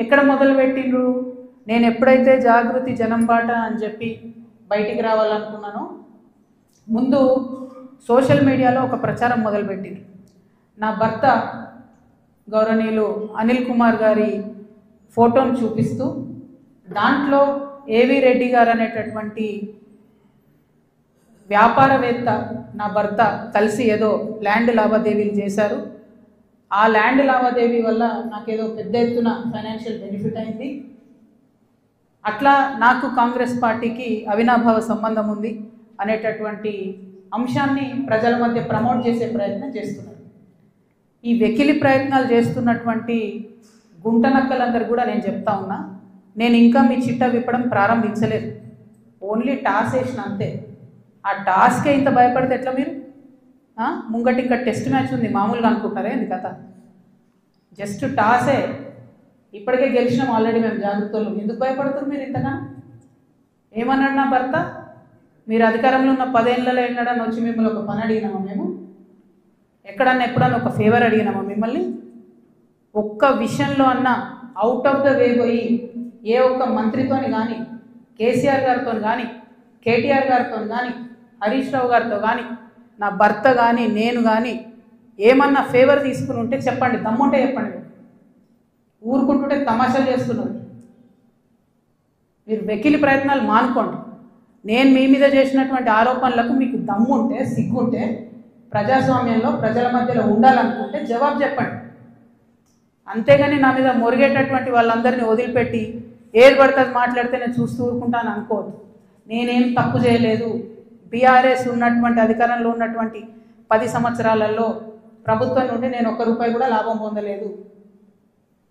ఎక్కడ మొదలుపెట్టిండ్రు? నేను ఎప్పుడైతే జాగృతి జనం బాట అని చెప్పి బయటికి రావాలనుకున్నానో ముందు సోషల్ మీడియాలో ఒక ప్రచారం మొదలుపెట్టిండ్రు. నా భర్త గౌరవనీయులు అనిల్ కుమార్ గారి ఫోటోను చూపిస్తూ దాంట్లో ఏవి రెడ్డి గారు అనేటటువంటి వ్యాపారవేత్త నా భర్త కలిసి ఏదో ల్యాండ్ లావాదేవీలు చేశారు. ఆ ల్యాండ్ లావాదేవీ వల్ల నాకేదో పెద్ద ఎత్తున ఫైనాన్షియల్ బెనిఫిట్ అయింది, అట్లా నాకు కాంగ్రెస్ పార్టీకి అవినాభావ సంబంధం ఉంది అనేటటువంటి అంశాన్ని ప్రజల మధ్య ప్రమోట్ చేసే ప్రయత్నం చేస్తున్నారు. ఈ వెకిలి ప్రయత్నాలు చేస్తున్నటువంటి గుంటనక్కలందరూ కూడా నేను చెప్తా ఉన్నా, నేను ఇంకా మీ చిట్ట విప్పడం ప్రారంభించలేదు, ఓన్లీ టాస్ వేసిన అంతే. ఆ టాస్కే ఇంత భయపడితే ఎట్లా మీరు? ముంగటి ఇంకా టెస్ట్ మ్యాచ్ ఉంది మామూలుగా అనుకుంటారే ఇది కథ, జస్ట్ టాసే. ఇప్పటికే గెలిచినాం ఆల్రెడీ మేము జాగ్రత్తలు, ఎందుకు భయపడుతున్నారు మీరు ఇంతగా? ఏమన్నాడు నా భర్త? మీరు అధికారంలో ఉన్న 10 ఏళ్ళలో ఎన్నడన్నా వచ్చి మిమ్మల్ని ఒక పని అడిగినామా మేము? ఎప్పుడన్నా ఒక ఫేవర్ అడిగినామా మిమ్మల్ని? ఒక్క విషయంలో అన్నా అవుట్ ఆఫ్ ద వే పోయి ఏ ఒక్క మంత్రితోని కానీ, కేసీఆర్ గారితో కానీ, కేటీఆర్ గారితో కానీ, హరీష్ రావు గారితో కానీ, నా భర్త కానీ నేను కానీ ఏమన్నా ఫేవర్ తీసుకుని ఉంటే చెప్పండి, దమ్ముంటే చెప్పండి. ఊరుకుంటుంటే తమాషాలు చేస్తున్నారు. మీరు వెకిలి ప్రయత్నాలు మానుకోండి. నేను మీ మీద చేసినటువంటి ఆరోపణలకు మీకు దమ్ముంటే, సిగ్గుంటే, ప్రజాస్వామ్యంలో ప్రజల మధ్యలో ఉండాలనుకుంటే జవాబు చెప్పండి. అంతేగాని నా మీద మొరిగేటటువంటి వాళ్ళందరినీ వదిలిపెట్టి ఏది పడుతుంది మాట్లాడితే నేను చూస్తూ ఊరుకుంటాను అనుకోవద్దు. నేనేం తప్పు చేయలేదు. బీఆర్ఎస్ ఉన్నటువంటి అధికారంలో ఉన్నటువంటి 10 సంవత్సరాలలో ప్రభుత్వం నుండి నేను ₹1 కూడా లాభం పొందలేదు.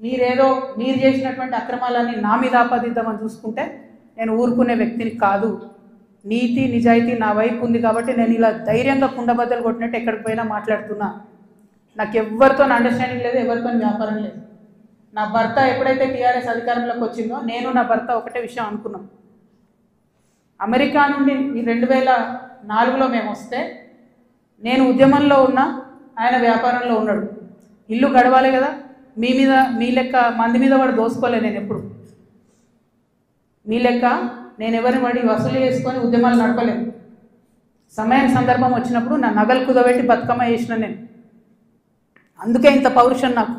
మీరు చేసినటువంటి అక్రమాలన్నీ నా మీద ఆపాదిద్దామని చూసుకుంటే నేను ఊరుకునే వ్యక్తిని కాదు. నీతి నిజాయితీ నా వైపు ఉంది కాబట్టి నేను ఇలా ధైర్యంగా కుండబద్దలు కొట్టినట్టు ఎక్కడికి పోయినా మాట్లాడుతున్నా. నాకు ఎవరితో అండర్స్టాండింగ్ లేదు, ఎవరితో వ్యాపారం లేదు. నా భర్త ఎప్పుడైతే టీఆర్ఎస్ అధికారంలోకి వచ్చిందో నేను నా భర్త ఒకటే విషయం అనుకున్నాం. అమెరికా నుండి 2004లో మేము వస్తే నేను ఉద్యమంలో ఉన్నా, ఆయన వ్యాపారంలో ఉన్నాడు. ఇల్లు గడవాలి కదా, మీ లెక్క మంది మీద వాడు దోసుకోలే. నేను ఎప్పుడు మీ లెక్క నేను ఎవరిని వాడి వసూలు చేసుకొని ఉద్యమాలు నడపలేను. సమయం సందర్భం వచ్చినప్పుడు నా నగలు కుదబెట్టి బతుకమ్మ చేసిన నేను. అందుకే ఇంత పౌరుషం నాకు.